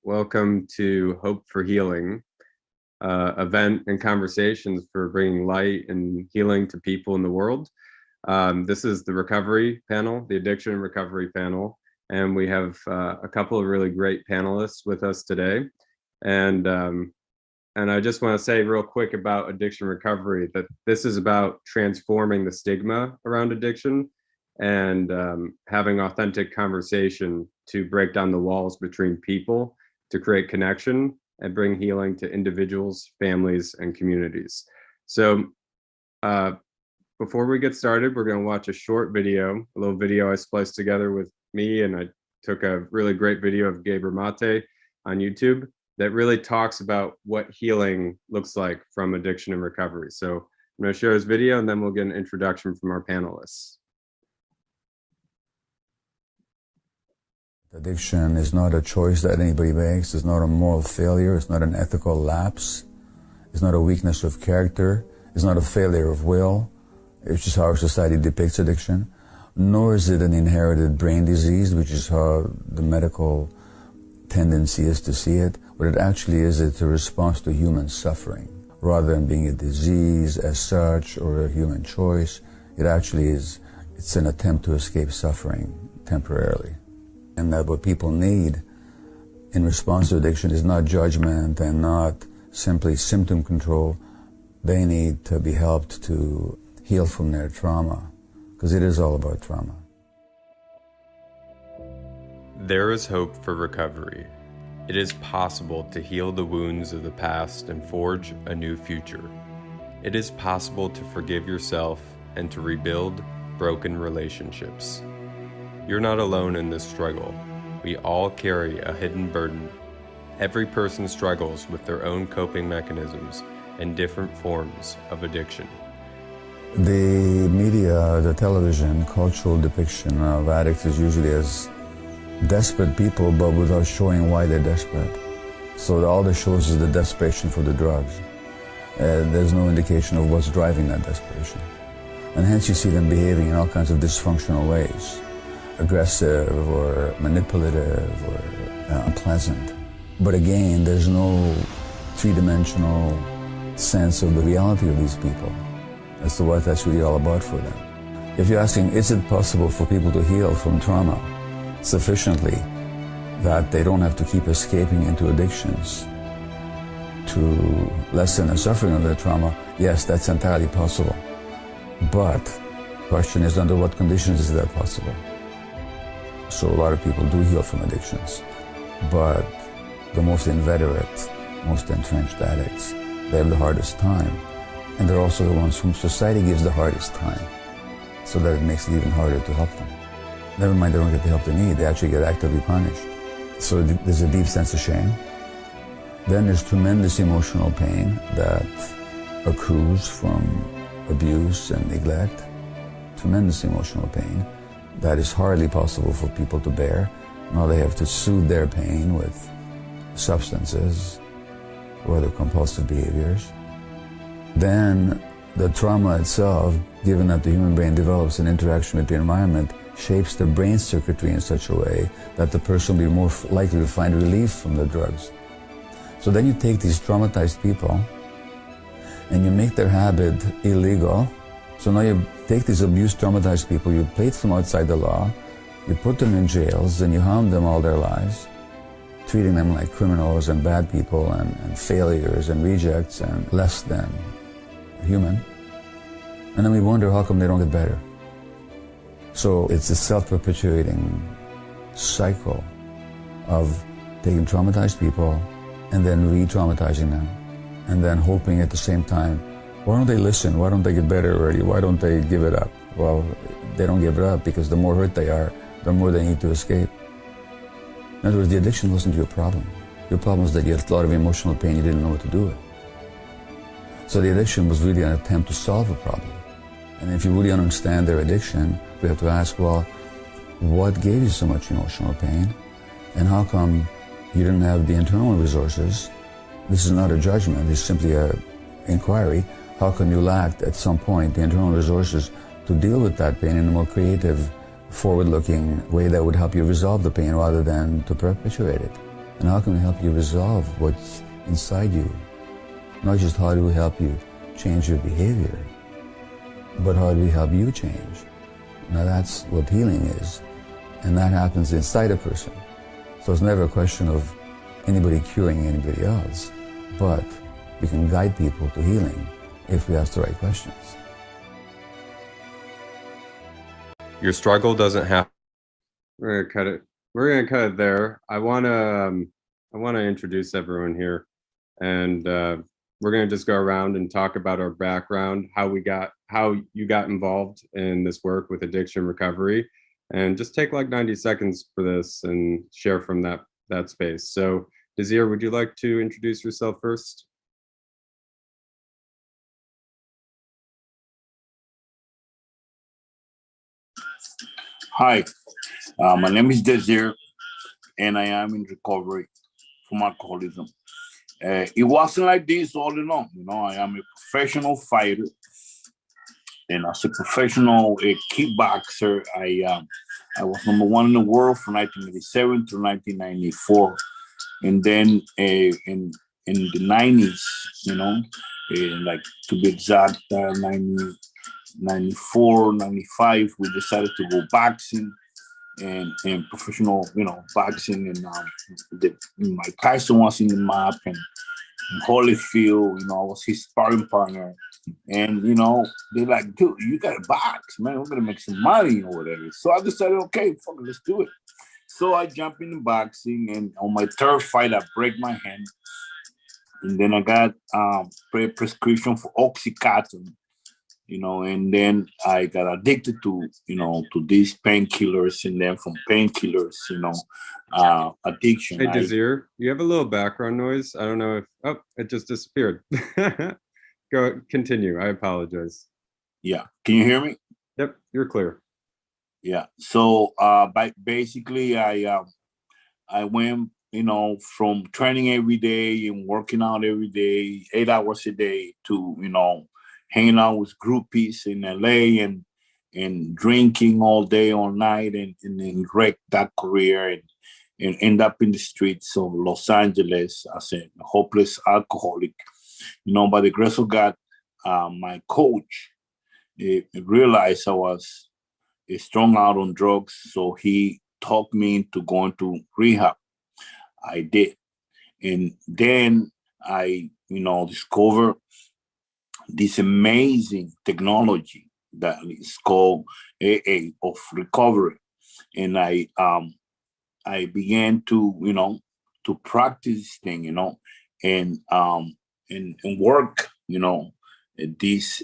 Welcome to Hope for Healing, event and conversations for bringing light and healing to people in the world. This is the recovery panel, the addiction and recovery panel, and we have a couple of really great panelists with us today. And I just want to say real quick about addiction recovery that this is about transforming the stigma around addiction and having authentic conversation to break down the walls between people, to create connection and bring healing to individuals, families, and communities. So before we get started, we're going to watch a short video, a little video I spliced together with me, and I took a really great video of Gabor Mate on YouTube that really talks about what healing looks like from addiction and recovery. So I'm going to share this video, and then we'll get an introduction from our panelists. Addiction is not a choice that anybody makes. It's not a moral failure. It's not an ethical lapse. It's not a weakness of character. It's not a failure of will. It's just how our society depicts addiction. Nor is it an inherited brain disease, which is how the medical tendency is to see it. What it actually is, it's a response to human suffering. Rather than being a disease as such or a human choice, it actually is, it's an attempt to escape suffering temporarily. And that what people need in response to addiction is not judgment and not simply symptom control. They need to be helped to heal from their trauma, because it is all about trauma. There is hope for recovery. It is possible to heal the wounds of the past and forge a new future. It is possible to forgive yourself and to rebuild broken relationships. You're not alone in this struggle. We all carry a hidden burden. Every person struggles with their own coping mechanisms and different forms of addiction. The media, the television, cultural depiction of addicts is usually as desperate people, but without showing why they're desperate. So all that shows is the desperation for the drugs. There's no indication of what's driving that desperation. And hence you see them behaving in all kinds of dysfunctional ways. Aggressive or manipulative or unpleasant. But again, there's no three-dimensional sense of the reality of these people as to what that's really all about for them. If you're asking, is it possible for people to heal from trauma sufficiently that they don't have to keep escaping into addictions to lessen the suffering of their trauma? Yes, that's entirely possible. But the question is, under what conditions is that possible? So a lot of people do heal from addictions, but the most inveterate, most entrenched addicts, they have the hardest time. And they're also the ones whom society gives the hardest time, so that it makes it even harder to help them. Never mind they don't get the help they need, they actually get actively punished. So there's a deep sense of shame. Then there's tremendous emotional pain that accrues from abuse and neglect. Tremendous emotional pain that is hardly possible for people to bear. Now they have to soothe their pain with substances or other compulsive behaviors. Then the trauma itself, given that the human brain develops an interaction with the environment, shapes the brain circuitry in such a way that the person will be more likely to find relief from the drugs. So then you take these traumatized people and you make their habit illegal. So now you take these abused, traumatized people, you place them outside the law, you put them in jails, and you hound them all their lives, treating them like criminals and bad people and failures and rejects and less than human. And then we wonder how come they don't get better. So it's a self-perpetuating cycle of taking traumatized people and then re-traumatizing them, and then hoping at the same time, why don't they listen? Why don't they get better already? Why don't they give it up? Well, they don't give it up because the more hurt they are, the more they need to escape. In other words, the addiction wasn't your problem. Your problem was that you had a lot of emotional pain, you didn't know what to do with. So the addiction was really an attempt to solve a problem. And if you really understand their addiction, we have to ask, well, what gave you so much emotional pain? And how come you didn't have the internal resources? This is not a judgment, it's simply an inquiry. How come you lacked at some point the internal resources to deal with that pain in a more creative, forward-looking way that would help you resolve the pain rather than to perpetuate it? And how can we help you resolve what's inside you? Not just how do we help you change your behavior, but how do we help you change? Now that's what healing is. And that happens inside a person. So it's never a question of anybody curing anybody else, but we can guide people to healing if we ask the right questions. Your struggle doesn't have. We're gonna cut it. We're gonna cut it there. I wanna introduce everyone here, and we're gonna just go around and talk about our background, how you got involved in this work with addiction recovery, and just take like 90 seconds for this and share from that space. So, Desir, would you like to introduce yourself first? Hi, my name is Desir, and I am in recovery from alcoholism. It wasn't like this all along. I am a professional fighter, and as a professional kickboxer, I was #1 in the world from 1987 to 1994, and then in the 90s, like to be exact, 94, 95, we decided to go boxing and professional, boxing. And Mike Tyson was in the map, and Holyfield, I was his sparring partner. And, they're like, dude, you got to box, man. We're going to make some money or whatever. So I decided, okay, fuck it, let's do it. So I jumped into boxing, and on my third fight, I break my hand. And then I got prescription for Oxycontin. And then I got addicted to these painkillers, and then from painkillers, addiction. Hey, Desir, you have a little background noise. I don't know if, it just disappeared. Go, continue. I apologize. Yeah. Can you hear me? Yep, you're clear. Yeah. So, basically, I went, from training every day and working out every day, 8 hours a day, to, hanging out with groupies in LA and drinking all day, all night, and then wreck that career and end up in the streets of Los Angeles as a hopeless alcoholic. By the grace of God, my coach realized I was strung out on drugs, so he talked me into going to rehab. I did. And then I, discovered this amazing technology that is called AA of recovery. And I began to, to practice this thing, and work, this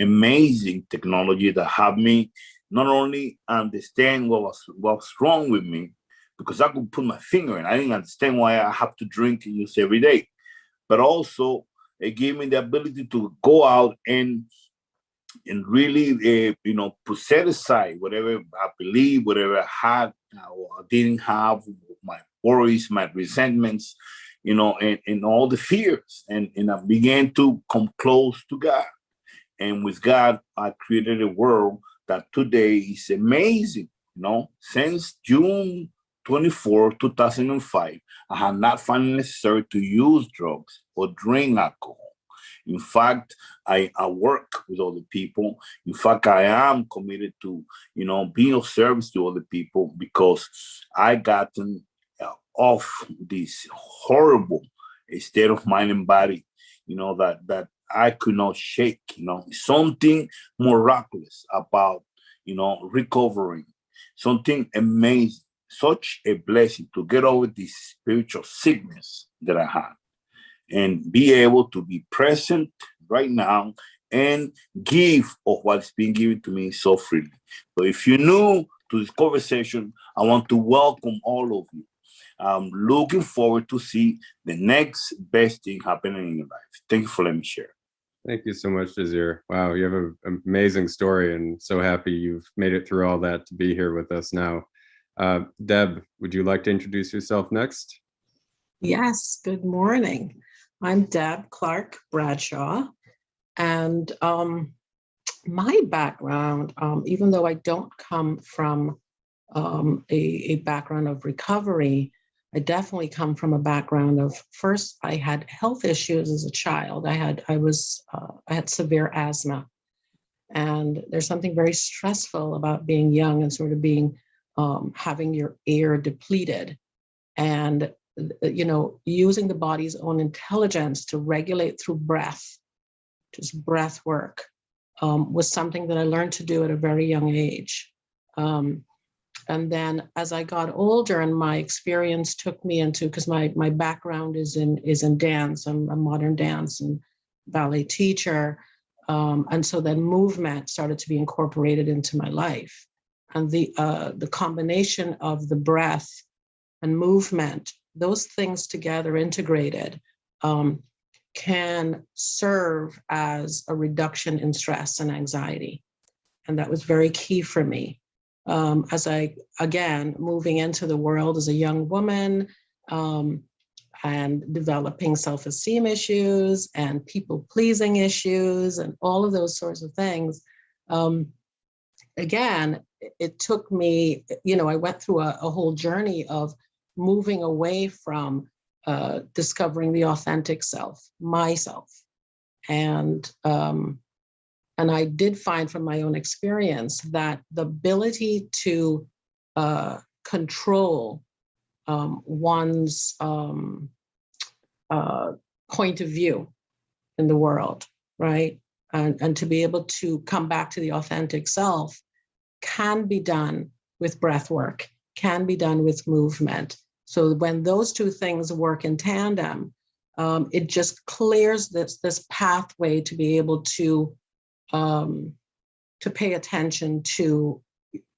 amazing technology that helped me not only understand what was wrong with me, because I could put my finger in. I didn't understand why I have to drink and use every day, but also it gave me the ability to go out and really, set aside whatever I believe, whatever I had or I didn't have, my worries, my resentments, and all the fears. And I began to come close to God. And with God, I created a world that today is amazing. Since June 24, 2005, I have not found it necessary to use drugs or drink alcohol. In fact, I work with other people. In fact, I am committed to, being of service to other people, because I gotten off this horrible state of mind and body, that I could not shake. Something miraculous about, recovering, something amazing, such a blessing to get over this spiritual sickness that I had and be able to be present right now and give of what's being given to me so freely. So if you're new to this conversation, I want to welcome all of you. I'm looking forward to see the next best thing happening in your life. Thank you for letting me share. Thank you so much, Desir. Wow, you have an amazing story, and so happy you've made it through all that to be here with us now. Deb, would you like to introduce yourself next? Yes, good morning. I'm Deb Clark Bradshaw, and my background, even though I don't come from a background of recovery, I definitely come from a background of, first, I had health issues as a child. I had severe asthma, and there's something very stressful about being young and sort of being having your air depleted, and using the body's own intelligence to regulate through breath, just breath work, was something that I learned to do at a very young age. And then as I got older and my experience took me into, because my background is in dance, I'm a modern dance and ballet teacher. And so then movement started to be incorporated into my life. And the combination of the breath and movement, those things together integrated, can serve as a reduction in stress and anxiety. And that was very key for me. As I, again, moving into the world as a young woman, and developing self-esteem issues and people-pleasing issues and all of those sorts of things. Again, it took me, I went through a whole journey of moving away from discovering the authentic self, myself. And I did find from my own experience that the ability to control one's point of view in the world, right? And to be able to come back to the authentic self can be done with breath work, can be done with movement. So when those two things work in tandem, it just clears this pathway to be able to pay attention to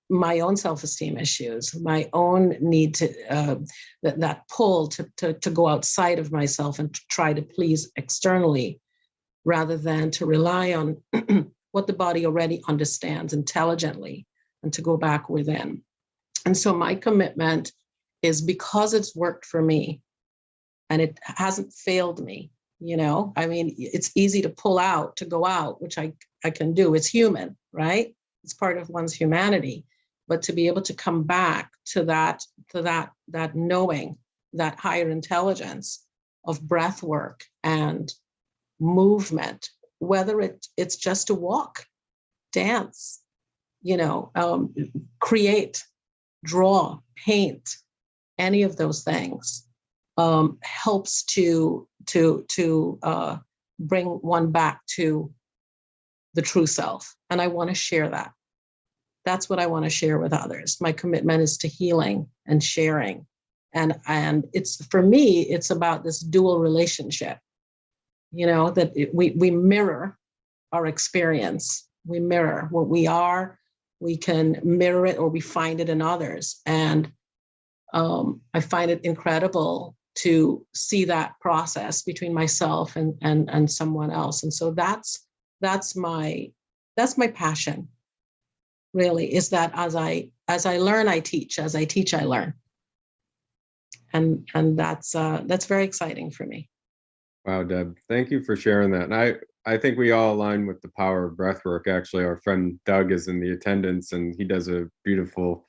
my own self-esteem issues, my own need to that pull to go outside of myself and to try to please externally, rather than to rely on what the body already understands intelligently, and to go back within. And so my commitment is, because it's worked for me and it hasn't failed me. I mean, it's easy to pull out, to go out, which I can do. It's human, right? It's part of one's humanity. But to be able to come back to that knowing, that higher intelligence of breath work and movement, whether it's just to walk, dance, create, draw, paint, any of those things, helps to bring one back to the true self. And I want to share that. That's what I want to share with others. My commitment is to healing and sharing. And it's, for me, it's about this dual relationship, that we mirror our experience. We mirror what we are. We can mirror it, or we find it in others. And I find it incredible to see that process between myself and someone else. And so that's my passion, really, is that as I learn, I teach. As I teach, I learn. And that's very exciting for me. Wow, Deb, thank you for sharing that. And I think we all align with the power of breath work. Actually, our friend Doug is in the attendance, and he does a beautiful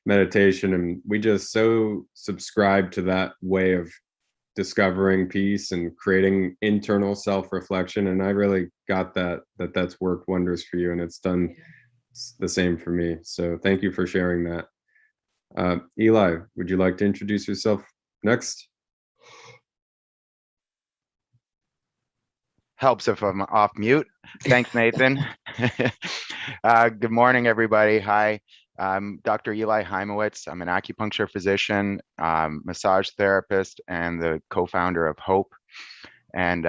meditation, and we just so subscribe to that way of discovering peace and creating internal self-reflection. And I really got that's worked wonders for you, and it's done the same for me. So thank you for sharing that. Eli, would you like to introduce yourself next? Helps if I'm off mute. Thanks, Nathan. Good morning, everybody. Hi, I'm Dr. Eli Heimowitz. I'm an acupuncture physician, massage therapist, and the co-founder of Hope. And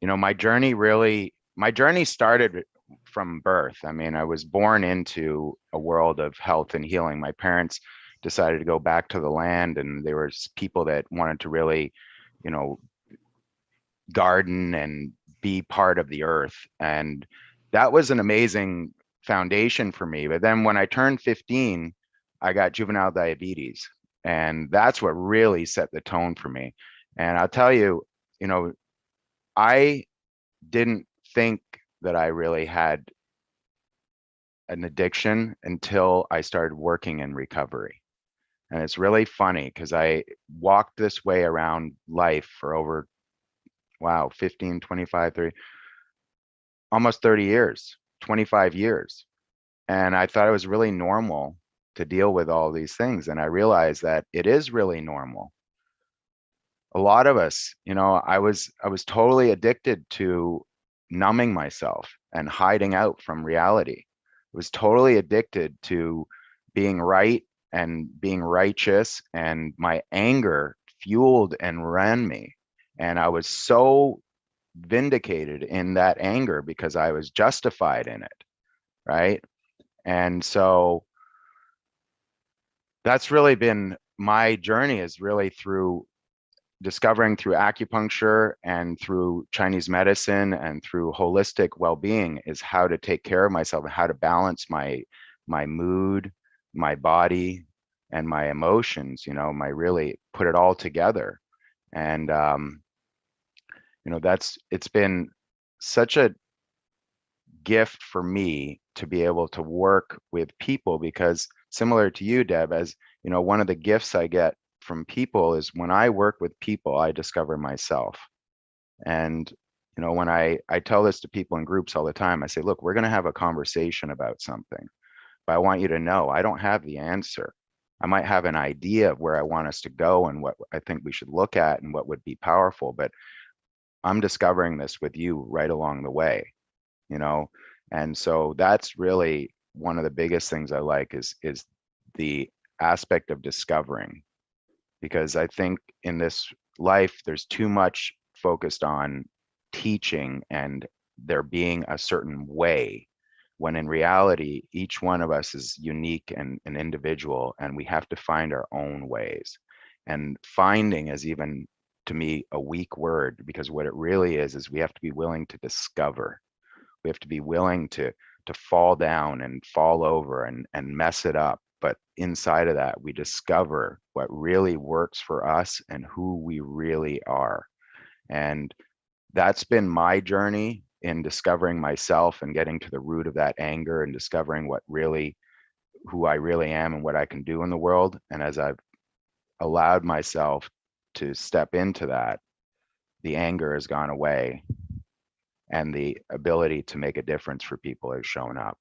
my journey started from birth. I mean, I was born into a world of health and healing. My parents decided to go back to the land, and there was people that wanted to really, garden and be part of the earth. And that was an amazing foundation for me. But then when I turned 15, I got juvenile diabetes. And that's what really set the tone for me. And I'll tell you, I didn't think that I really had an addiction until I started working in recovery. And it's really funny because I walked this way around life for over, wow, 15, 25, 30, almost 30 years, 25 years. And I thought it was really normal to deal with all these things. And I realized that it is really normal. A lot of us, I was totally addicted to numbing myself and hiding out from reality. I was totally addicted to being right and being righteous, and my anger fueled and ran me. And I was so vindicated in that anger because I was justified in it, right? And so that's really been my journey, is really through discovering through acupuncture and through Chinese medicine and through holistic well-being, is how to take care of myself and how to balance my mood, my body, and my emotions, my really put it all together. And it's been such a gift for me to be able to work with people, because similar to you, Deb, as one of the gifts I get from people is when I work with people, I discover myself. And when I tell this to people in groups all the time, I say, look, we're going to have a conversation about something, but I want you to know I don't have the answer. I might have an idea of where I want us to go and what I think we should look at and what would be powerful, but I'm discovering this with you right along the way. And so that's really one of the biggest things I like is the aspect of discovering, because I think in this life there's too much focused on teaching and there being a certain way, when in reality each one of us is unique and an individual, and we have to find our own ways. And finding is, even to me, a weak word, because what it really is we have to be willing to discover. We have to be willing to fall down and fall over and mess it up. But inside of that, we discover what really works for us and who we really are. And that's been my journey in discovering myself and getting to the root of that anger and discovering who I really am and what I can do in the world. And as I've allowed myself to step into that, the anger has gone away and the ability to make a difference for people has shown up.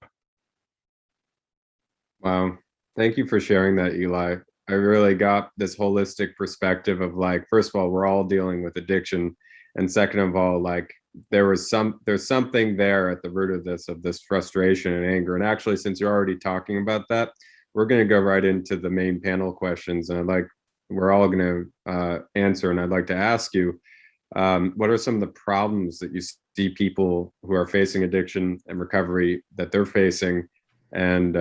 Wow. Thank you for sharing that, Eli. I really got this holistic perspective of, like, first of all, we're all dealing with addiction. And second of all, like, there's something there at the root of this frustration and anger. And actually, since you're already talking about that, we're going to go right into the main panel questions. And we're all going to answer. And I'd like to ask you, what are some of the problems that you see people who are facing addiction and recovery that they're facing? And,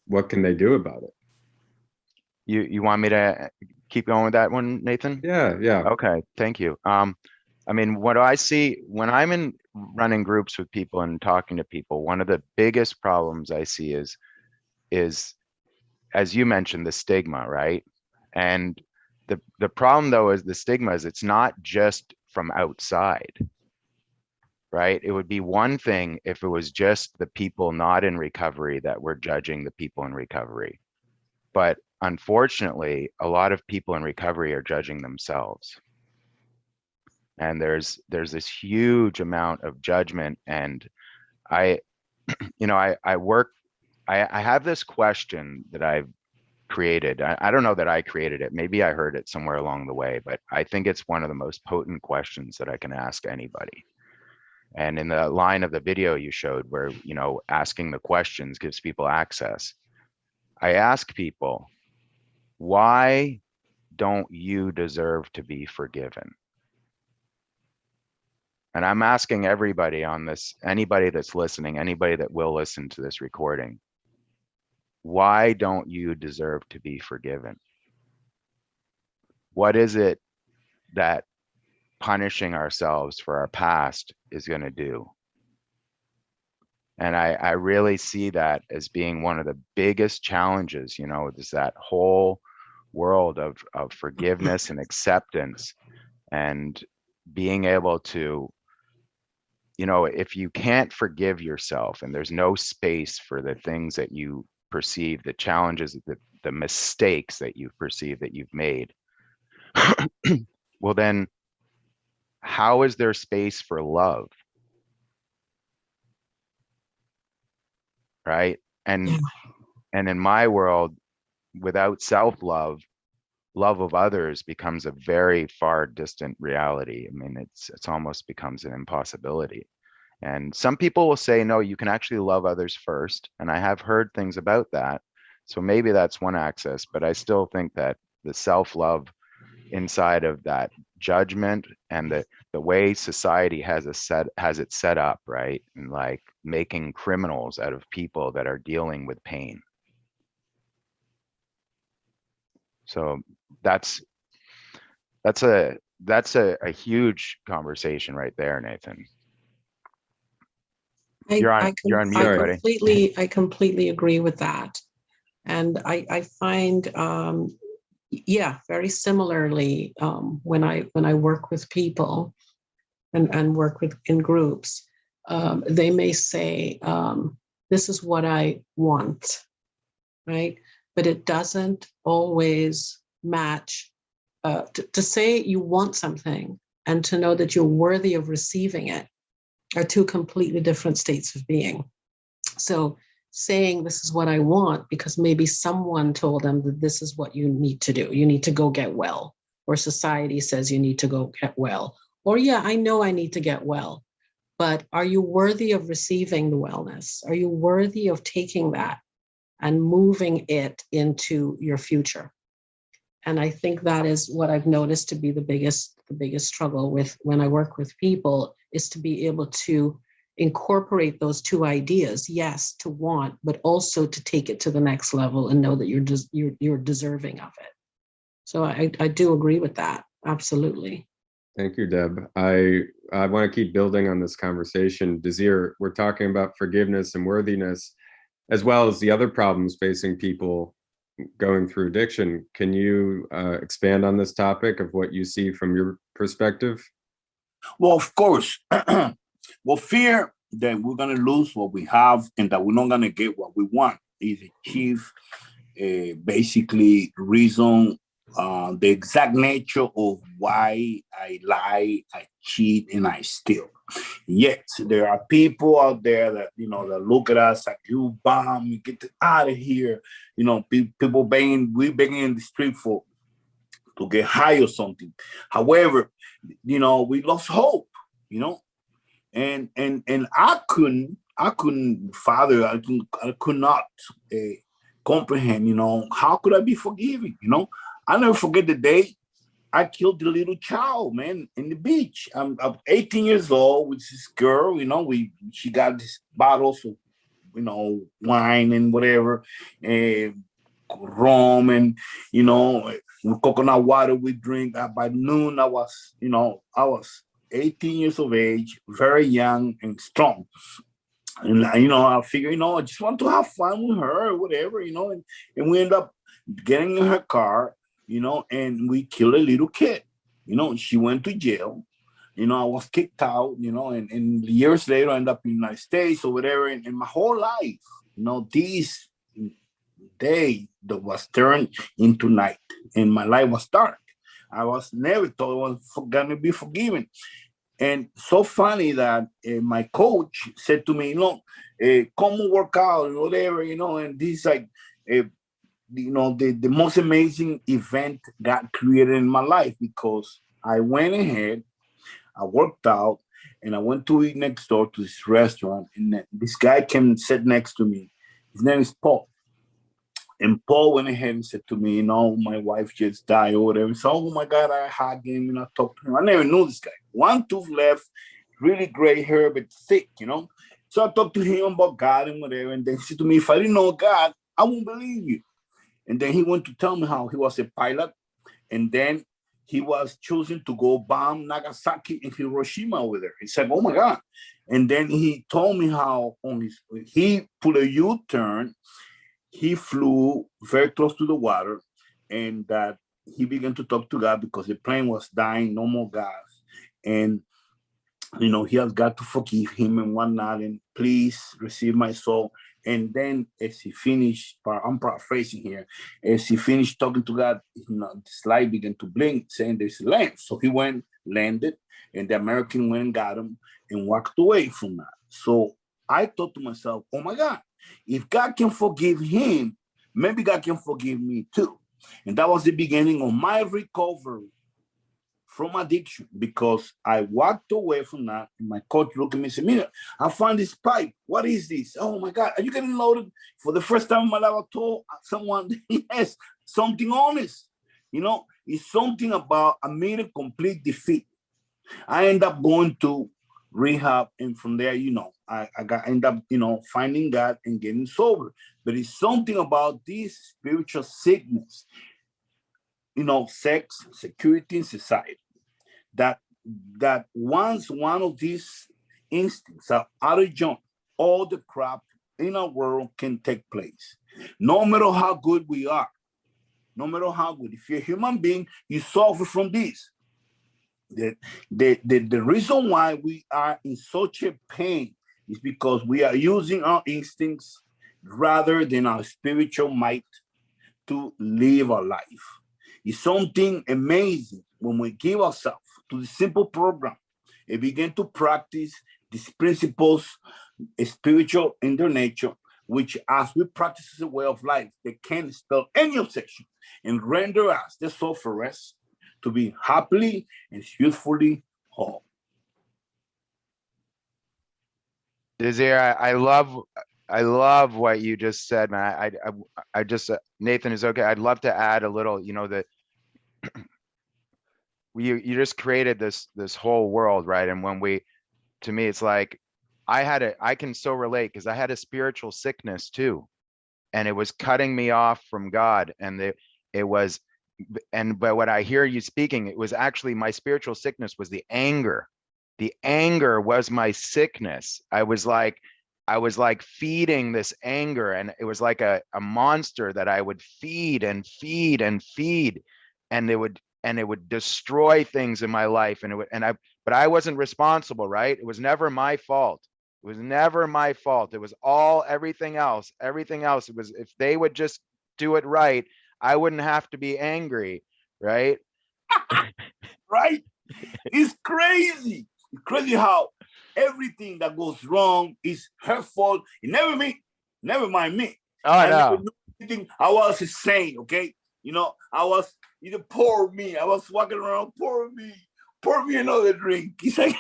what can they do about it? You want me to keep going with that one, Nathan? Yeah. Okay, thank you. What I see when I'm in running groups with people and talking to people, one of the biggest problems I see is, as you mentioned, the stigma, right? And the problem, though, is the stigma is it's not just from outside, right? It would be one thing if it was just the people not in recovery that were judging the people in recovery. But unfortunately, a lot of people in recovery are judging themselves. And there's this huge amount of judgment. And I have this question that I've created. I don't know that I created it. Maybe I heard it somewhere along the way, but I think it's one of the most potent questions that I can ask anybody. And in the line of the video you showed where, asking the questions gives people access, I ask people, why don't you deserve to be forgiven? And I'm asking everybody on this, anybody that's listening, anybody that will listen to this recording, why don't you deserve to be forgiven? What is it that punishing ourselves for our past is going to do? And I really see that as being one of the biggest challenges, is that whole world of forgiveness and acceptance, and being able to, if you can't forgive yourself and there's no space for the things that you perceive, the challenges, the mistakes that you perceive that you've made. Well, then how is there space for love? Right? Yeah. And in my world, without self-love, love of others becomes a very far distant reality. I mean, it's almost becomes an impossibility. And some people will say, no, you can actually love others first. And I have heard things about that. So maybe that's one access, but I still think that the self-love inside of that judgment and the way society has it set up, right? And like making criminals out of people that are dealing with pain. So that's a huge conversation right there, Nathan. You're on mute, buddy. I completely agree with that. And I find, yeah, very similarly, when I work with people and work in groups, they may say, this is what I want, right? But it doesn't always match. To say you want something and to know that you're worthy of receiving it are two completely different states of being. So saying this is what I want because maybe someone told them that this is what you need to do. You need to go get well, or society says you need to go get well. Or yeah, I know I need to get well, but are you worthy of receiving the wellness? Are you worthy of taking that and moving it into your future? And I think that is what I've noticed to be the biggest struggle with when I work with people, is to be able to incorporate those two ideas. Yes, to want, but also to take it to the next level and know that you're deserving of it. So I do agree with that. Absolutely. Thank you, Deb. I want to keep building on this conversation. Desir, we're talking about forgiveness and worthiness, as well as the other problems facing people going through addiction. Can you expand on this topic of what you see from your perspective? Well, of course. Well, fear that we're going to lose what we have and that we're not going to get what we want is a chief, basically, reason, the exact nature of why I lie, I cheat, and I steal. Yet there are people out there that, that look at us like, you bomb, you get out of here. People we're begging in the street to get high or something. However, we lost hope, and I couldn't, Father, I could not comprehend, how could I be forgiving? I'll never forget the day I killed the little child, man, in the beach. I'm 18 years old with this girl, she got this bottles of, wine and whatever, and rum and, coconut water we drink. By noon, I was 18 years of age, very young and strong. And, I figure, I just want to have fun with her or whatever, and we end up getting in her car, and we killed a little kid. She went to jail. I was kicked out, and years later, I ended up in the United States or whatever. And my whole life, this day that was turned into night, and my life was dark. I was never thought I was going to be forgiven. And so funny that my coach said to me, come work out and whatever, and this like, the most amazing event got created in my life, because I went ahead, I worked out, and I went to eat next door to this restaurant, and this guy came and sat next to me. His name is Paul. And Paul went ahead and said to me, my wife just died or whatever. So, oh my God, I hugged him and I talked to him. I never knew this guy. One tooth left, really gray hair, but thick, So I talked to him about God and whatever. And then he said to me, if I didn't know God, I won't believe you. And then he went to tell me how he was a pilot. And then he was choosing to go bomb Nagasaki and Hiroshima over there. He said, oh my God. And then he told me how he put a U-turn. He flew very close to the water, and that he began to talk to God because the plane was dying, no more gas. And, he has got to forgive him and whatnot, and please receive my soul. And then as he finished, I'm paraphrasing here, as he finished talking to God, the light began to blink, saying there's land. So he went, landed, and the American went and got him and walked away from that. So I thought to myself, oh my God, if God can forgive him, maybe God can forgive me too. And that was the beginning of my recovery from addiction, because I walked away from that, and my coach looked at me and said, Mira, I found this pipe. What is this? Oh my God, are you getting loaded? For the first time in my life, I told someone, yes, something honest. You know, it's something about a mere complete defeat. I end up going to rehab, and from there, you know, I end up, you know, finding God and getting sober. But it's something about this spiritual sickness, you know, sex, security, and society, that once one of these instincts are out of joint, all the crap in our world can take place. No matter how good we are, no matter how good, if you're a human being, you suffer from this. The reason why we are in such a pain is because we are using our instincts rather than our spiritual might to live our life. It's something amazing when we give ourselves to the simple program and begin to practice these principles, spiritual in their nature, which as we practice as a way of life, they can spell any obsession and render us the soul for rest to be happily and youthfully whole. Desire, I love what you just said, man. I just, Nathan, is okay. I'd love to add a little, you know, that you just created this whole world, right? And when to me, it's like, I can so relate, because I had a spiritual sickness too, and it was cutting me off from God. And but what I hear you speaking, it was actually my spiritual sickness was the anger. The anger was my sickness. I was like feeding this anger, and it was like a monster that I would feed and feed and feed, and it would destroy things in my life. But I wasn't responsible, right? It was never my fault. It was never my fault. It was everything else. It was, if they would just do it right, I wouldn't have to be angry, right? Right? It's crazy. It's crazy how everything that goes wrong is her fault. It never mind me. Oh, no. I was insane, okay? You know, poor me. I was walking around, pour me another drink. It's like,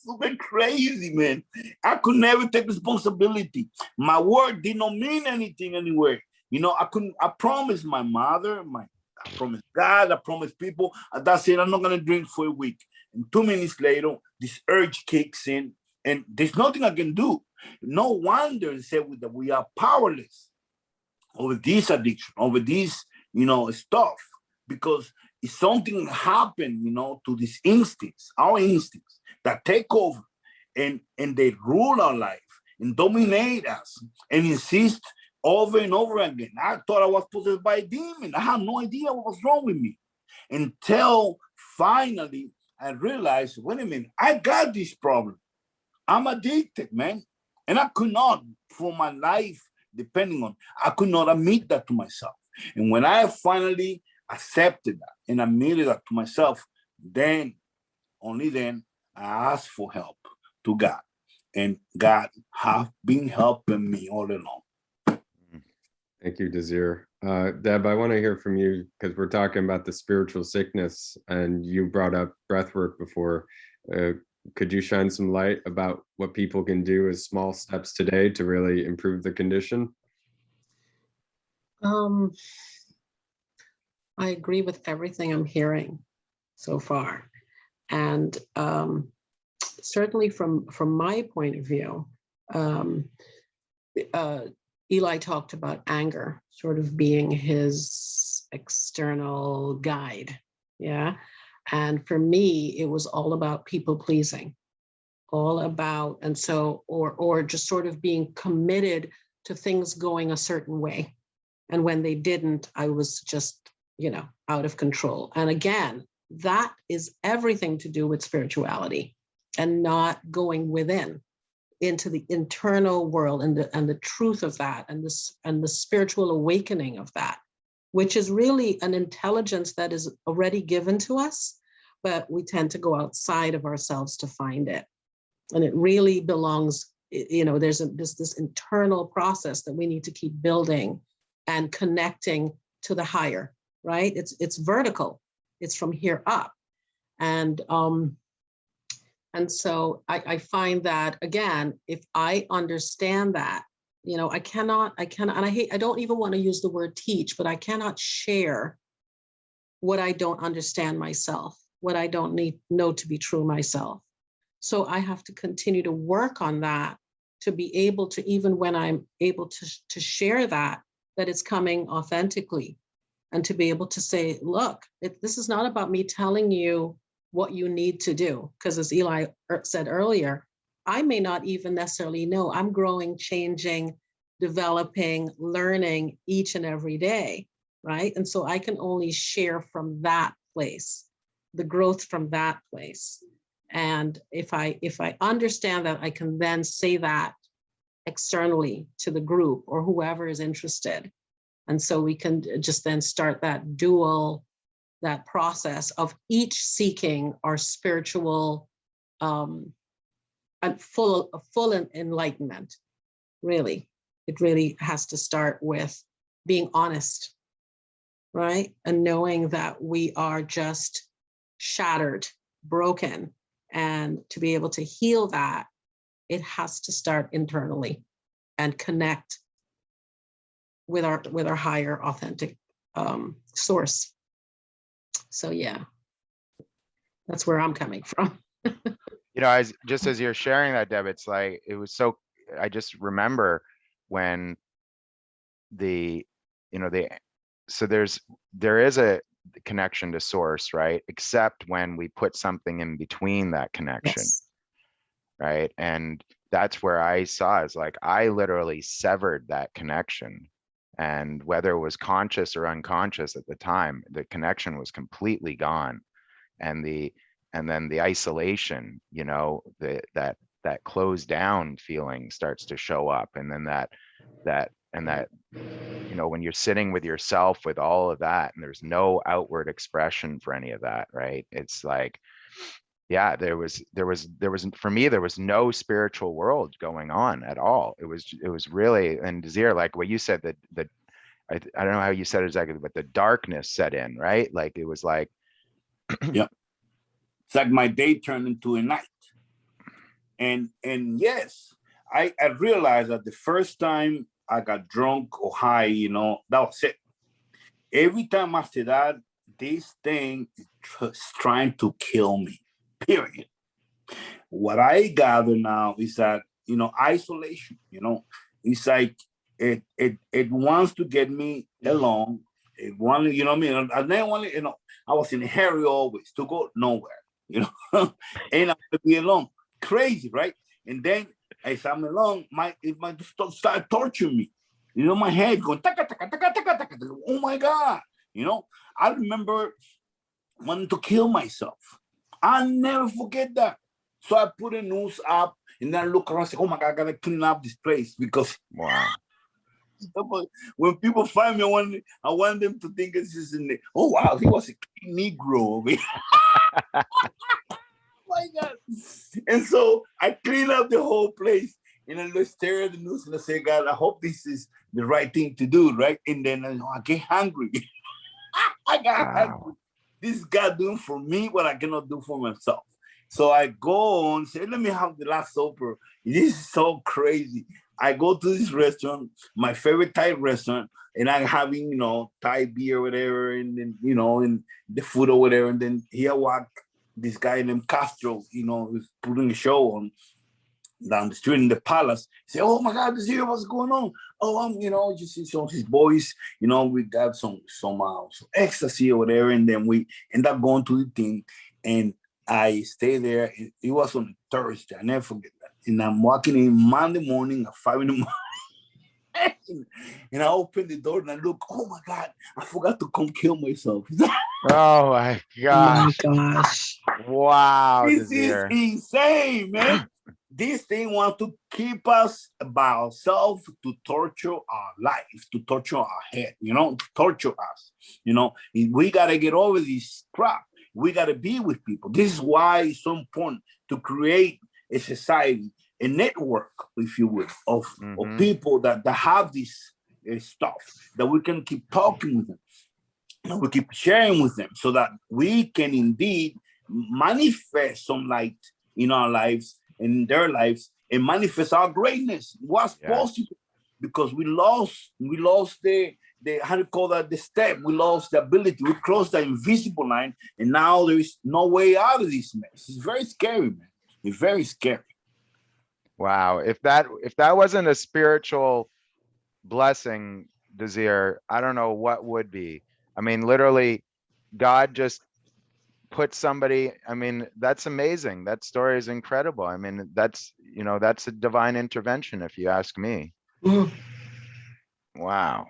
super crazy, man. I could never take responsibility. My word did not mean anything anywhere. You know, I promised my mother, I promised God, I promised people. That's it, I'm not gonna drink for a week. And 2 minutes later, this urge kicks in, and there's nothing I can do. No wonder they say that we are powerless over this addiction, over this, you know, stuff, because if something happened, you know, to these instincts, our instincts that take over and they rule our life and dominate us and insist over and over again. I thought I was possessed by a demon. I had no idea what was wrong with me until finally I realized, wait a minute, I got this problem. I'm addicted, man. And I could not, for my life, I could not admit that to myself. And when I finally accepted that and admitted that to myself, then, only then, I asked for help to God. And God have been helping me all along. Thank you, Desir. Deb, I want to hear from you, because we're talking about the spiritual sickness, and you brought up breathwork before. Could you shine some light about what people can do as small steps today to really improve the condition? I agree with everything I'm hearing so far. And certainly from my point of view, Eli talked about anger sort of being his external guide. Yeah. And for me, it was all about people pleasing, all about, and so, or just sort of being committed to things going a certain way. And when they didn't, I was just, you know, out of control. And again, that is everything to do with spirituality and not going within. into the internal world and the truth of that, and the spiritual awakening of that, which is really an intelligence that is already given to us, but we tend to go outside of ourselves to find it. And it really belongs, you know, there's this internal process that we need to keep building and connecting to the higher, right? It's vertical, it's from here up. And so I find that, again, if I understand that, you know, I cannot, and I don't even want to use the word teach, but I cannot share what I don't understand myself, what I don't know to be true myself. So I have to continue to work on that to be able to, even when I'm able to share that it's coming authentically, and to be able to say, look, this is not about me telling you what you need to do. Because as Eli said earlier, I may not even necessarily know. I'm growing, changing, developing, learning each and every day, right? And so I can only share from that place, the growth from that place. And if I understand that, I can then say that externally to the group or whoever is interested. And so we can just then start that that process of each seeking our spiritual and full enlightenment. Really, it really has to start with being honest, right? And knowing that we are just shattered, broken, and to be able to heal that, it has to start internally and connect with our higher authentic source. So yeah, that's where I'm coming from. You know, just as you're sharing that, Deb, it's like, it was so, I just remember when so there is a connection to source, right? Except when we put something in between that connection. Yes. Right? And that's where I saw, is like, I literally severed that connection. And whether it was conscious or unconscious at the time, the connection was completely gone. And then the isolation, you know, that closed down feeling starts to show up. And then that, you know, when you're sitting with yourself with all of that, and there's no outward expression for any of that, right? It's like, yeah, there was for me, there was no spiritual world going on at all. It was really, and Desir, like what you said, that I don't know how you said it exactly, but the darkness set in, right? Like it was like, yeah, it's like my day turned into a night. And yes, I realized that the first time I got drunk or high, you know, that was it. Every time after that, this thing is trying to kill me, period. What I gather now is that, you know, isolation, you know, it's like it wants to get me along. It wanted, you know what I mean? And then only, you know, I was in a hurry always to go nowhere, you know, and I would be alone. Crazy, right? And then as I'm alone, it might start torturing me. You know, my head going, taka, taka, taka, taka, taka, taka. Oh my God. You know, I remember wanting to kill myself. I'll never forget that. So I put a noose up and then I look around and say, oh my God, I gotta clean up this place, because wow. When people find me, I want them to think it's just in the, oh wow, he was a clean Negro. Oh my God. And so I clean up the whole place. And I stare at the news and I say, God, I hope this is the right thing to do, right? And then I get hungry. I got hungry. This guy doing for me what I cannot do for myself. So I go on, say, let me have the Last Supper. This is so crazy. I go to this restaurant, my favorite Thai restaurant, and I'm having, you know, Thai beer or whatever, and then, you know, and the food or whatever. And then here walk this guy named Castro, you know, who's putting a show on down the street in the palace. Say, oh my God, this here, what's going on? Oh, you know, you see some of his boys, you know, we got some ecstasy or whatever, and then we end up going to the thing, and I stay there. It was on Thursday, I never forget that. And I'm walking in Monday morning at 5 in the morning, and I open the door and I look, oh my God, I forgot to come kill myself. Oh my gosh. Oh my gosh. Wow. This is insane, man. this thing want to keep us by ourselves, to torture our life, to torture our head, to torture us. We got to get over this crap. We got to be with people. This is why it's so important to create a society, a network, if you will, of people that have this stuff, that we can keep talking with them, and we keep sharing with them, so that we can indeed manifest some light in our lives, in their lives, and manifest our greatness. What's possible? Because we lost the how to call that, the step. We lost the ability. We crossed the invisible line, and now there is no way out of this mess. It's very scary, man. It's very scary. Wow. If that wasn't a spiritual blessing, Desir, I don't know what would be. I mean, literally, God just put somebody, I mean, that's amazing. That story is incredible. I mean, that's a divine intervention, if you ask me. Wow.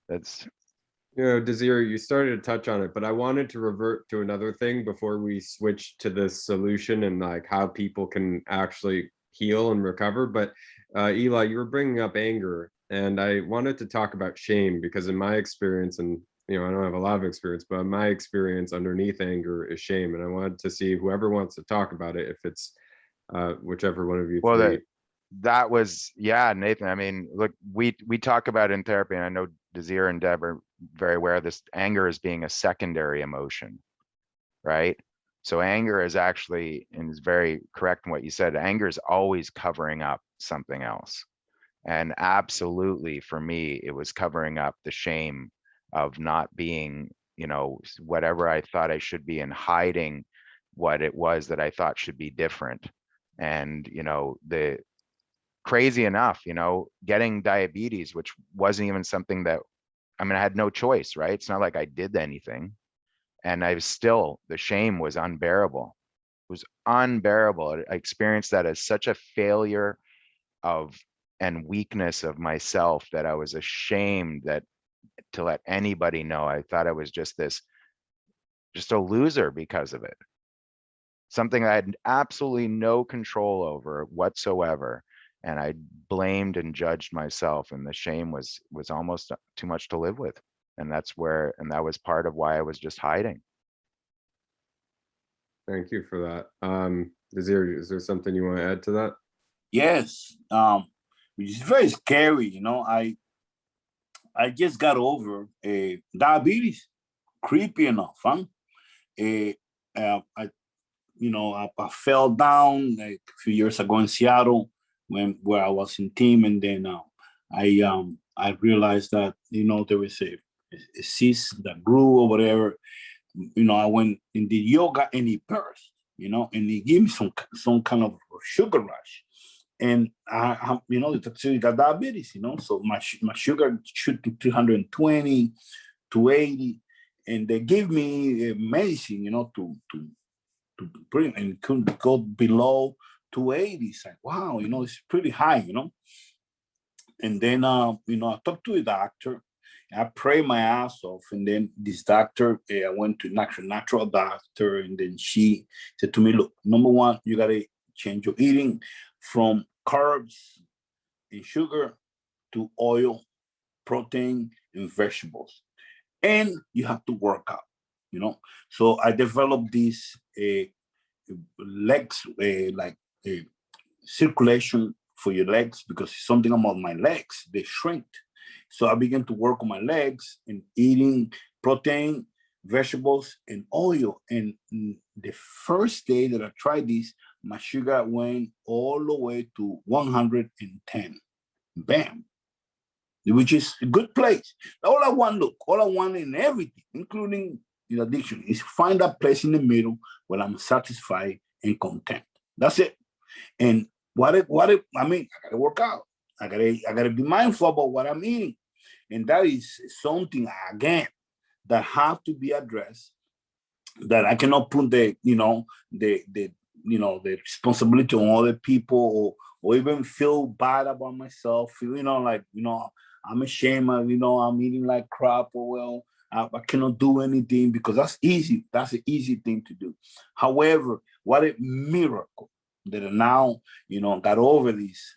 That's, Desir, you started to touch on it, but I wanted to revert to another thing before we switch to this solution and like how people can actually heal and recover. But Eli, you were bringing up anger, and I wanted to talk about shame, because in my experience, and I don't have a lot of experience, but my experience underneath anger is shame. And I wanted to see whoever wants to talk about it, if it's whichever one of you three. That was, Nathan. I mean, look, we talk about it in therapy, and I know Desir and Deb are very aware of this. Anger as being a secondary emotion, right? So anger is actually, and is very correct in what you said, anger is always covering up something else. And absolutely, for me, it was covering up the shame of not being, whatever I thought I should be, and hiding what it was that I thought should be different. And, the crazy enough, getting diabetes, which wasn't even something that, I mean, I had no choice, right? It's not like I did anything. And I was still, the shame was unbearable. It was unbearable. I experienced that as such a failure of and weakness of myself, that I was ashamed to let anybody know. I thought I was just a loser because of it. Something I had absolutely no control over whatsoever. And I blamed and judged myself, and the shame was almost too much to live with. And that was part of why I was just hiding. Thank you for that. Is there something you want to add to that? Yes. Which is very scary. I just got over diabetes. Creepy enough, huh? I fell down like a few years ago in Seattle, where I was in team, and then I realized that there was a cyst that grew or whatever. I went and did yoga, and it burst. And it gave me some kind of sugar rush, and the toxicity got diabetes. So my sugar shoot to 320, 280, and they gave me medicine, to bring, and couldn't go below 280. It's like, wow, it's pretty high, And then, I talked to a doctor. I prayed my ass off, and then this doctor, I went to natural doctor, and then she said to me, look, number one, you got to change your eating from carbs and sugar to oil, protein, and vegetables. And you have to work out, So I developed this legs, like circulation for your legs, because it's something about my legs, they shrink. So I began to work on my legs and eating protein, vegetables, and oil. And the first day that I tried this, my sugar went all the way to 110. Bam. Which is a good place. All I want in everything, including the addiction, is find that place in the middle where I'm satisfied and content. That's it. And I gotta work out. I gotta be mindful about what I'm eating. And that is something, again, that have to be addressed, that I cannot put the responsibility on other people, or even feel bad about myself. I'm ashamed of, I'm eating like crap, or well, I cannot do anything, because that's easy. That's an easy thing to do. However, what a miracle that are now, got over this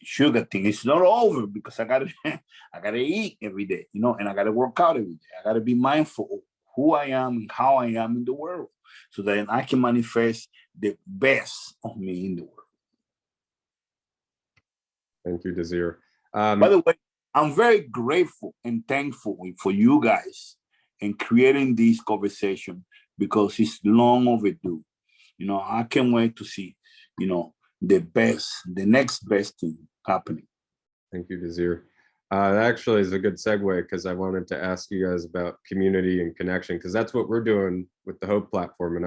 sugar thing. It's not over because I gotta, I gotta eat every day, and I gotta work out every day. I gotta be mindful of who I am and how I am in the world, so that I can manifest the best of me in the world. Thank you, Desir. By the way, I'm very grateful and thankful for you guys in creating this conversation, because it's long overdue. I can't wait to see, the next best thing happening. Thank you, Desir. That actually is a good segue, because I wanted to ask you guys about community and connection, because that's what we're doing with the Hope platform.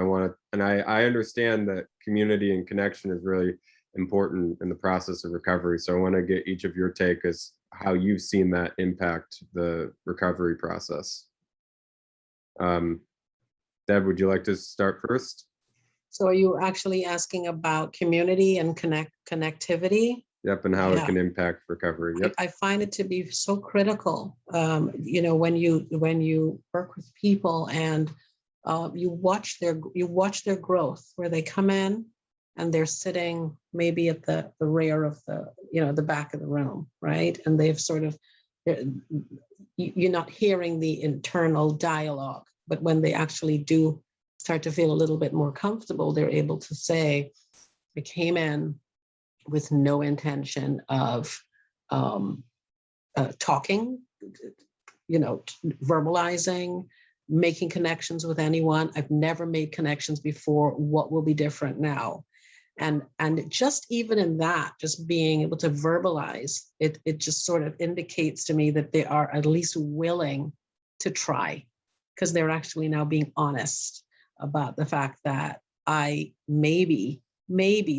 And I understand that community and connection is really important in the process of recovery. So I want to get each of your take as how you've seen that impact the recovery process. Deb, would you like to start first? So are you actually asking about community and connectivity? Yep, and how it can impact recovery. Yep. I find it to be so critical. When you work with people and you watch their growth, where they come in and they're sitting maybe at the rear of the back of the room, right? And they've sort of, you're not hearing the internal dialogue, but when they actually do start to feel a little bit more comfortable, they're able to say, I came in with no intention of talking, verbalizing, making connections with anyone. I've never made connections before. What will be different now? And just even in that, just being able to verbalize it, it just sort of indicates to me that they are at least willing to try, because they're actually now being honest about the fact that I maybe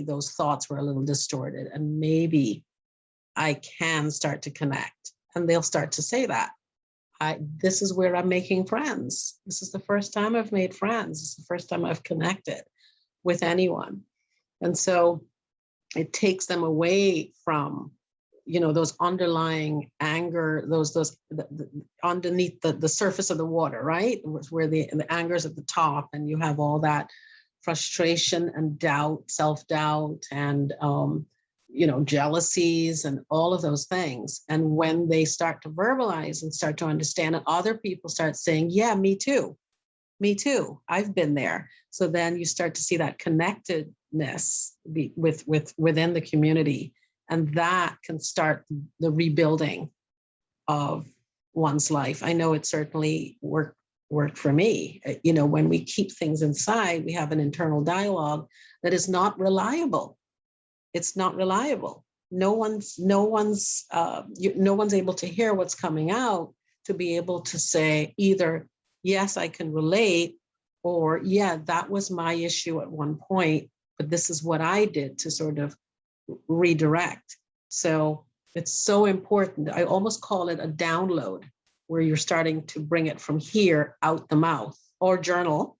those thoughts were a little distorted, and maybe I can start to connect. And they'll start to say that. This is where I'm making friends. This is the first time I've made friends. This is the first time I've connected with anyone. And so it takes them away from, those underlying anger, those underneath the surface of the water, right? Where the anger is at the top, and you have all that frustration and doubt, self-doubt, and jealousies and all of those things. And when they start to verbalize and start to understand, and other people start saying, yeah, me too, I've been there. So then you start to see that connectedness within the community, and that can start the rebuilding of one's life. I know it certainly worked for me. When we keep things inside, we have an internal dialogue that is not reliable. It's not reliable. No one's able to hear what's coming out, to be able to say either, yes, I can relate, or yeah, that was my issue at one point, but this is what I did to sort of redirect. So it's so important. I almost call it a download, where you're starting to bring it from here out the mouth, or journal,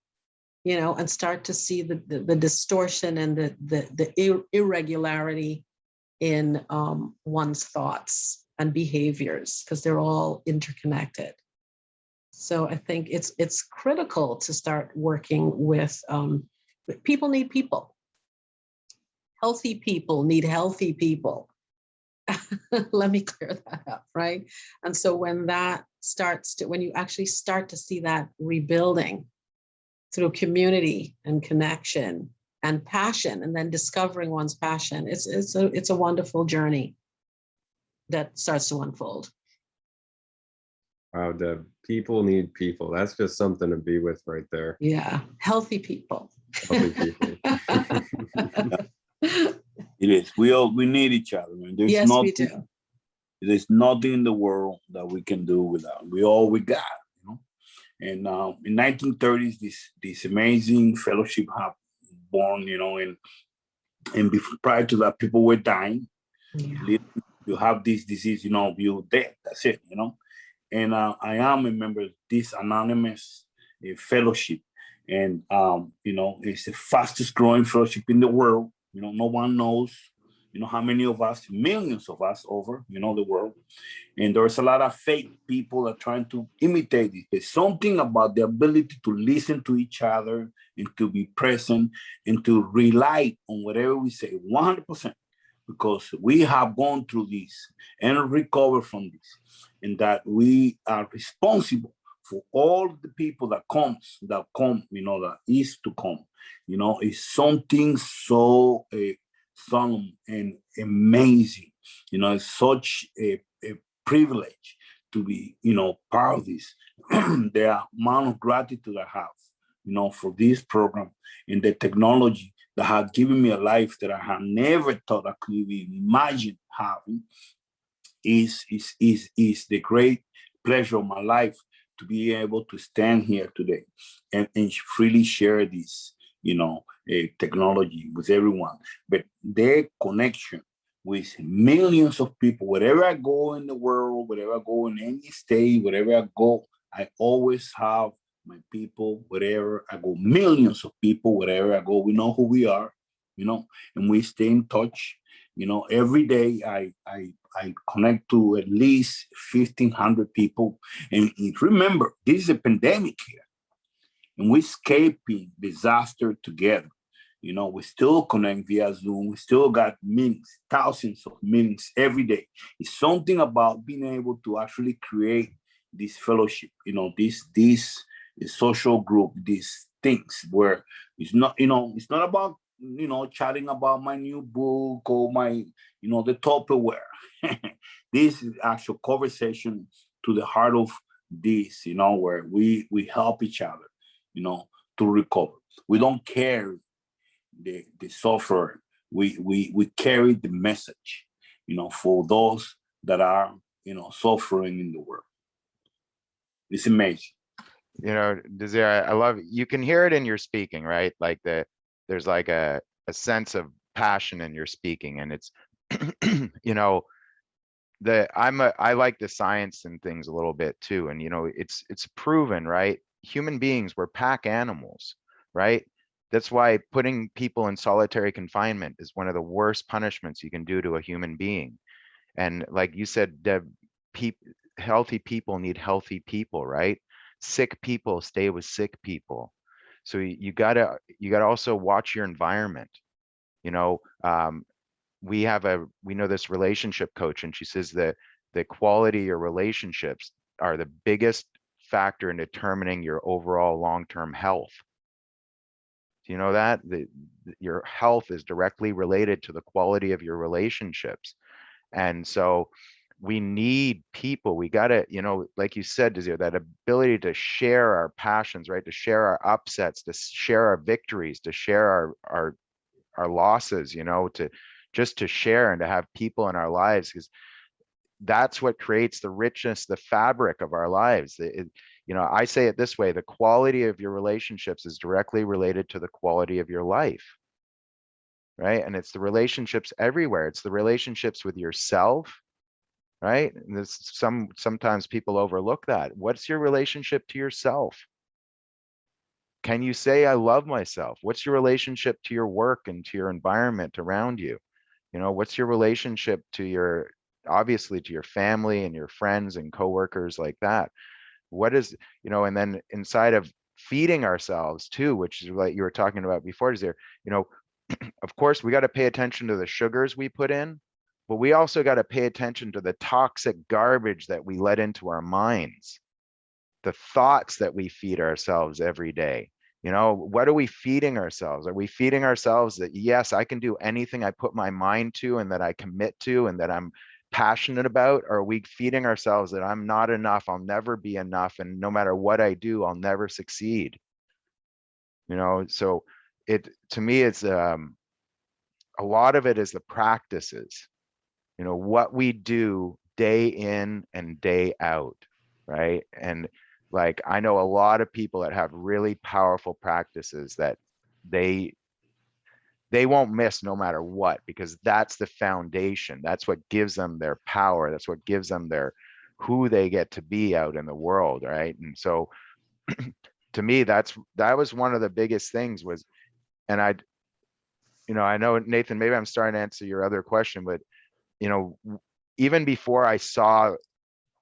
and start to see the distortion and the irregularity in one's thoughts and behaviors, because they're all interconnected. So I think it's critical to start working with people. Need people. Healthy people need healthy people. Let me clear that up, right? And so when you actually start to see that rebuilding through community and connection and passion, and then discovering one's passion, it's a wonderful journey that starts to unfold. Wow, Deb, people need people. That's just something to be with right there. Yeah, healthy people. Healthy people. It is. We need each other. Man. Yes, we do. There's nothing in the world that we can do without. We all we got, And in 1930s, this amazing fellowship have born, and before, prior to that, people were dying. Yeah. You have this disease, you're dead. That's it, And I am a member of this anonymous fellowship, and it's the fastest growing fellowship in the world. No one knows, You know how many of us, millions of us over, you know, the world. And there's a lot of fake people that are trying to imitate it. There's something about the ability to listen to each other and to be present and to rely on whatever we say 100%, because we have gone through this and recovered from this, and that we are responsible for all the people that come, you know, that is to come. You know, it's something so solemn and amazing. You know, it's such a privilege to be, you know, part of this. The amount of gratitude I have, you know, for this program and the technology that has given me a life that I have never thought I could even imagine having is the great pleasure of my life to be able to stand here today and freely share this, you know, technology with everyone. But their connection with millions of people, wherever I go in the world, wherever I go in any state, wherever I go, I always have my people, wherever I go, millions of people, wherever I go, we know who we are, you know, and we stay in touch. You know, every day I connect to at least 1,500 people. And remember, this is a pandemic here, and we're escaping disaster together. You know, we still connect via Zoom. We still got meetings, thousands of meetings every day. It's something about being able to actually create this fellowship, you know, this social group, these things where it's not, you know, it's not about, you know, chatting about my new book or my, you know, the Tupperware. This is actual conversation to the heart of this, you know, where we help each other, you know, to recover. We don't carry the software. We carry the message, you know, for those that are, you know, suffering in the world. It's amazing. You know, Desiree, I love, you can hear it in your speaking, right? Like there's like a sense of passion in your speaking, and it's, you know, I like the science and things a little bit too. And, you know, it's proven, right? Human beings, we're pack animals, right? That's why putting people in solitary confinement is one of the worst punishments you can do to a human being. And like you said, Deb, healthy people need healthy people, right? Sick people stay with sick people. So you gotta also watch your environment. You know, we know this relationship coach, and she says that the quality of your relationships are the biggest factor in determining your overall long-term health. Do you know that? Your health is directly related to the quality of your relationships. And so we need people. We got to, you know, like you said, Desiree, that ability to share our passions, right? To share our upsets, to share our victories, to share our losses, you know, to just to share and to have people in our lives, because that's what creates the richness, the fabric of our lives. You know, I say it this way: the quality of your relationships is directly related to the quality of your life, right? And it's the relationships everywhere. It's the relationships with yourself, right? And this, sometimes people overlook that. What's your relationship to yourself? Can you say, I love myself? What's your relationship to your work and to your environment around you? You know, what's your relationship to your, obviously to your family and your friends and coworkers like that? What is, you know, and then inside of feeding ourselves too, which is like you were talking about before, is there, you know, of course, we got to pay attention to the sugars we put in, but we also got to pay attention to the toxic garbage that we let into our minds, the thoughts that we feed ourselves every day. You know, what are we feeding ourselves? Are we feeding ourselves that, yes, I can do anything I put my mind to and that I commit to and that I'm passionate about? Or are we feeding ourselves that I'm not enough, I'll never be enough, and no matter what I do, I'll never succeed? You know, so to me, it's a lot of it is the practices, you know, what we do day in and day out, right? And like, I know a lot of people that have really powerful practices that they won't miss no matter what, because that's the foundation. That's what gives them their power. That's what gives them their, who they get to be out in the world, right? And so to me, that was one of the biggest things was, and I know, Nathan, maybe I'm starting to answer your other question, but, even before I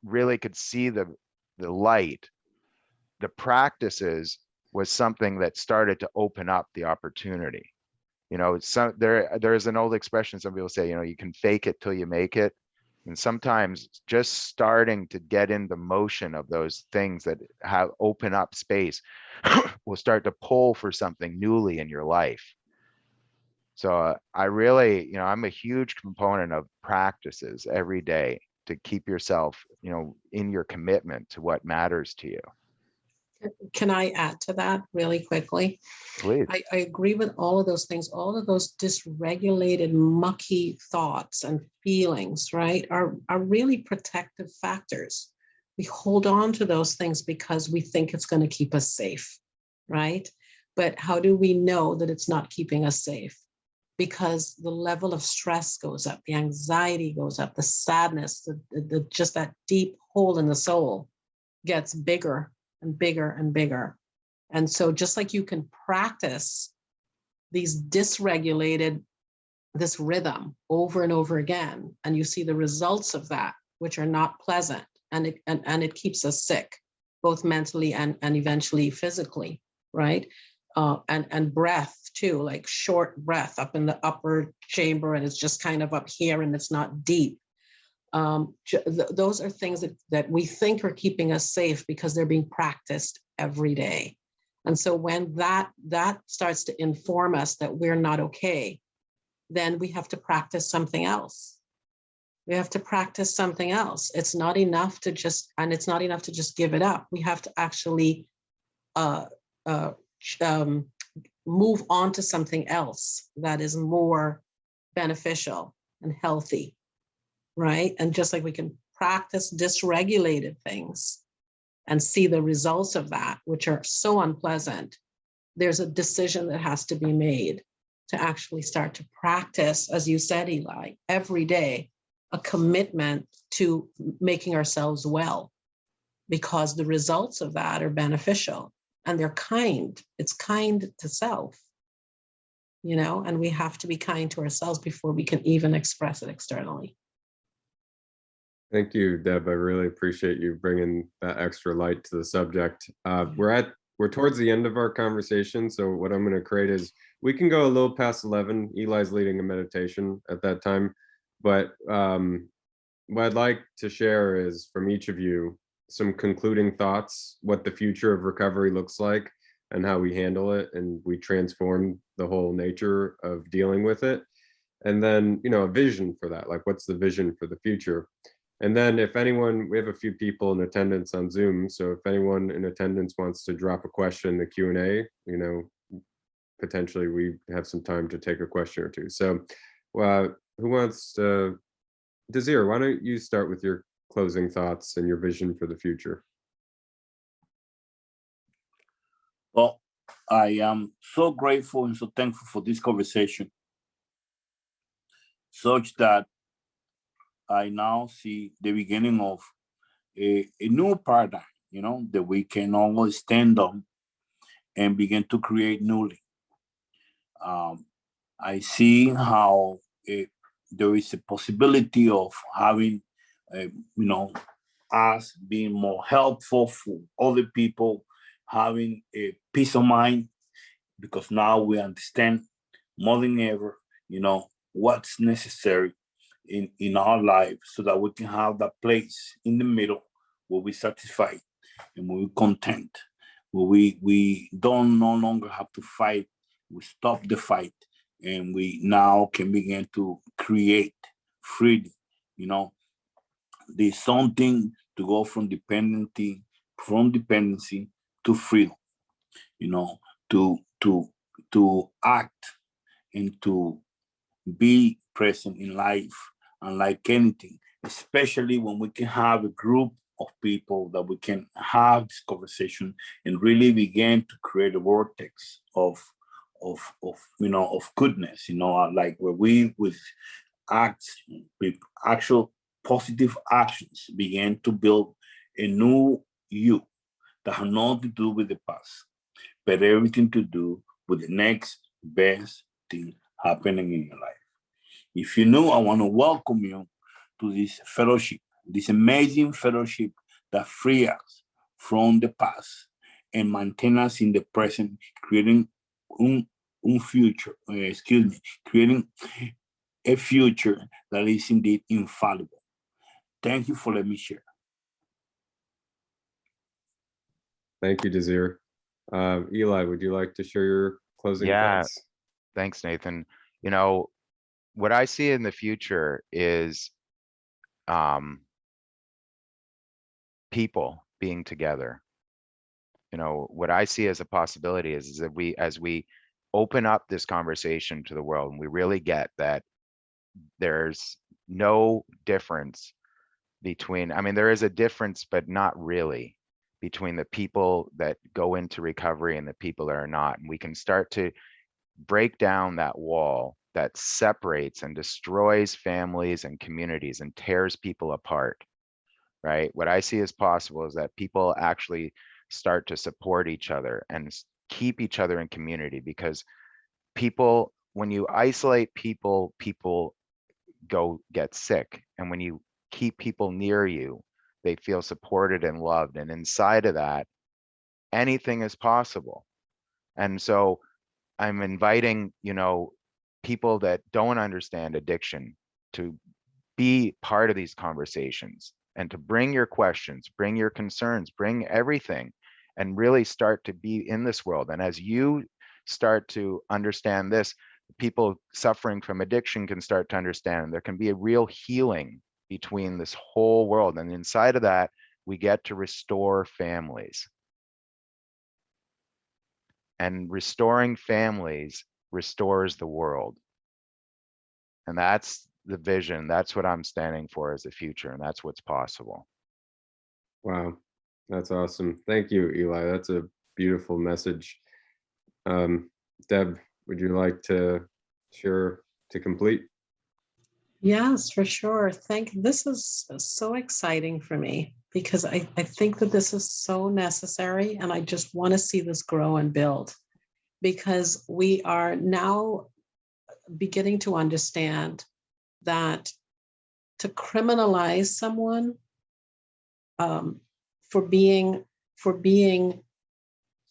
really could see the light, the practices was something that started to open up the opportunity. There's an old expression, some people say, you can fake it till you make it. And sometimes just starting to get in the motion of those things that have open up space will start to pull for something newly in your life. So I really, I'm a huge component of practices every day to keep yourself, in your commitment to what matters to you. Can I add to that really quickly? Please. I agree with all of those things. All of those dysregulated, mucky thoughts and feelings, right, are really protective factors. We hold on to those things because we think it's going to keep us safe, right? But how do we know that it's not keeping us safe? Because the level of stress goes up, the anxiety goes up, the sadness, the just that deep hole in the soul gets bigger and bigger and bigger. And so just like you can practice these dysregulated, this rhythm over and over again, and you see the results of that, which are not pleasant, and it keeps us sick, both mentally and eventually physically, right? And breath too, like short breath up in the upper chamber, and it's just kind of up here and it's not deep. Those are things that we think are keeping us safe because they're being practiced every day. And so when that starts to inform us that we're not okay, then we have to practice something else. We have to practice something else. It's not enough to just give it up. We have to actually move on to something else that is more beneficial and healthy. Right? And just like we can practice dysregulated things and see the results of that, which are so unpleasant, there's a decision that has to be made to actually start to practice, as you said, Eli, every day, a commitment to making ourselves well, because the results of that are beneficial and they're kind. It's kind to self, and we have to be kind to ourselves before we can even express it externally. Thank you, Deb. I really appreciate you bringing that extra light to the subject. We're towards the end of our conversation, so what I'm going to create is we can go a little past 11. Eli's leading a meditation at that time, but what I'd like to share is from each of you some concluding thoughts, what the future of recovery looks like and how we handle it, and we transform the whole nature of dealing with it. And then, a vision for that, like what's the vision for the future? And then if anyone, we have a few people in attendance on Zoom, so if anyone in attendance wants to drop a question in the Q&A, potentially we have some time to take a question or two. So who wants to, Desir, why don't you start with your closing thoughts and your vision for the future? Well, I am so grateful and so thankful for this conversation, such that I now see the beginning of a new paradigm, that we can all stand on and begin to create newly. I see how there is a possibility of having, us being more helpful for other people, having a peace of mind, because now we understand more than ever, what's necessary in our life, so that we can have that place in the middle where we're satisfied and we're content, where we don't no longer have to fight. We stop the fight and we now can begin to create freely. There's something to go from dependency to freedom, to act and to be present in life, unlike anything, especially when we can have a group of people that we can have this conversation and really begin to create a vortex of goodness, like where we with acts, with actual positive actions, begin to build a new you that has nothing to do with the past, but everything to do with the next best thing happening in your life. If you're new, I want to welcome you to this fellowship, this amazing fellowship that frees us from the past and maintain us in the present, creating creating a future that is indeed infallible. Thank you for letting me share. Thank you, Desir. Eli, would you like to share your closing Yeah. thoughts? Thanks, Nathan. You know, what I see in the future is people being together. You know, what I see as a possibility is that as we open up this conversation to the world, and we really get that there's no difference between, I mean, there is a difference, but not really, between the people that go into recovery and the people that are not. And we can start to break down that wall that separates and destroys families and communities and tears people apart, right? What I see as possible is that people actually start to support each other and keep each other in community, because people, when you isolate people, people get sick. And when you keep people near you, they feel supported and loved. And inside of that, anything is possible. And so I'm inviting, you know, people that don't understand addiction to be part of these conversations and to bring your questions, bring your concerns, bring everything, and really start to be in this world. And as you start to understand this, people suffering from addiction can start to understand there can be a real healing between this whole world. And inside of that, we get to restore families. And restoring families restores the world. And that's the vision. That's what I'm standing for as the future. And that's what's possible. Wow, that's awesome. Thank you, Eli. That's a beautiful message. Deb, would you like to share to complete? Yes, for sure. This is so exciting for me because I think that this is so necessary, and I just want to see this grow and build, because we are now beginning to understand that to criminalize someone for being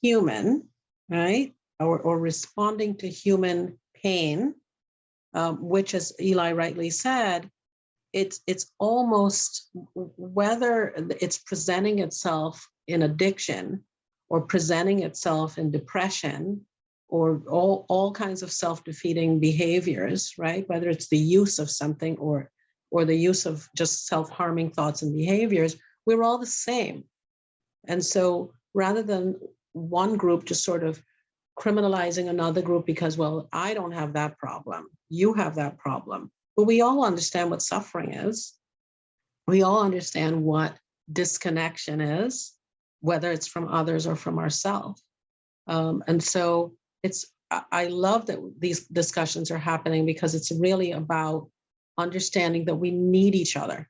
human, right, or responding to human pain, which, as Eli rightly said, it's almost, whether it's presenting itself in addiction or presenting itself in depression or all kinds of self-defeating behaviors, right? Whether it's the use of something or the use of just self-harming thoughts and behaviors, we're all the same. And so rather than one group just sort of criminalizing another group because, well, I don't have that problem, you have that problem. But we all understand what suffering is. We all understand what disconnection is, whether it's from others or from ourselves. And so I love that these discussions are happening, because it's really about understanding that we need each other.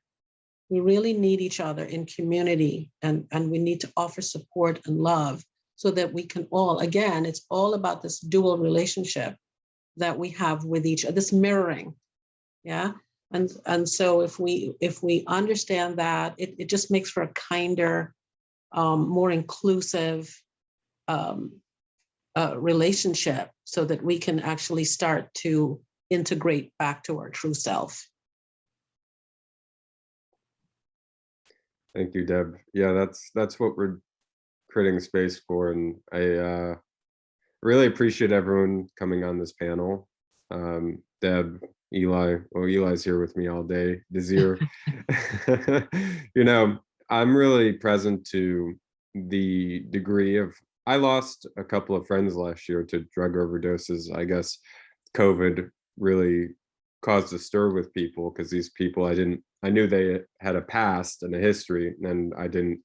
We really need each other in community, and we need to offer support and love so that we can all, again, it's all about this dual relationship that we have with each other, this mirroring. Yeah. And so if we understand that, it just makes for a kinder, more inclusive relationship, so that we can actually start to integrate back to our true self. Thank you, Deb. Yeah, that's what we're creating space for. And I really appreciate everyone coming on this panel. Deb, Eli, well, Eli's here with me all day, Desir. You know, I'm really present to the degree of, I lost a couple of friends last year to drug overdoses. I guess COVID really caused a stir with people, because these people, I knew they had a past and a history, and I didn't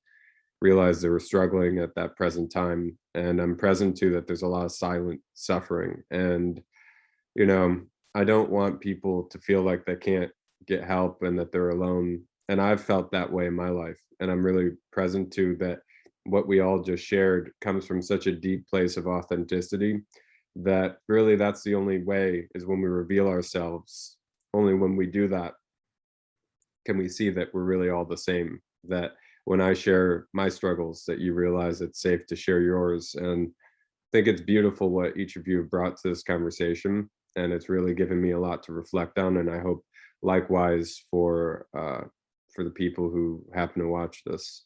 realize they were struggling at that present time. And I'm present to that there's a lot of silent suffering. And, you know, I don't want people to feel like they can't get help and that they're alone. And I've felt that way in my life. And I'm really present to that what we all just shared comes from such a deep place of authenticity that really that's the only way, is when we reveal ourselves. Only when we do that can we see that we're really all the same. That when I share my struggles, that you realize it's safe to share yours. And I think it's beautiful what each of you have brought to this conversation, and it's really given me a lot to reflect on. And I hope likewise for the people who happen to watch this.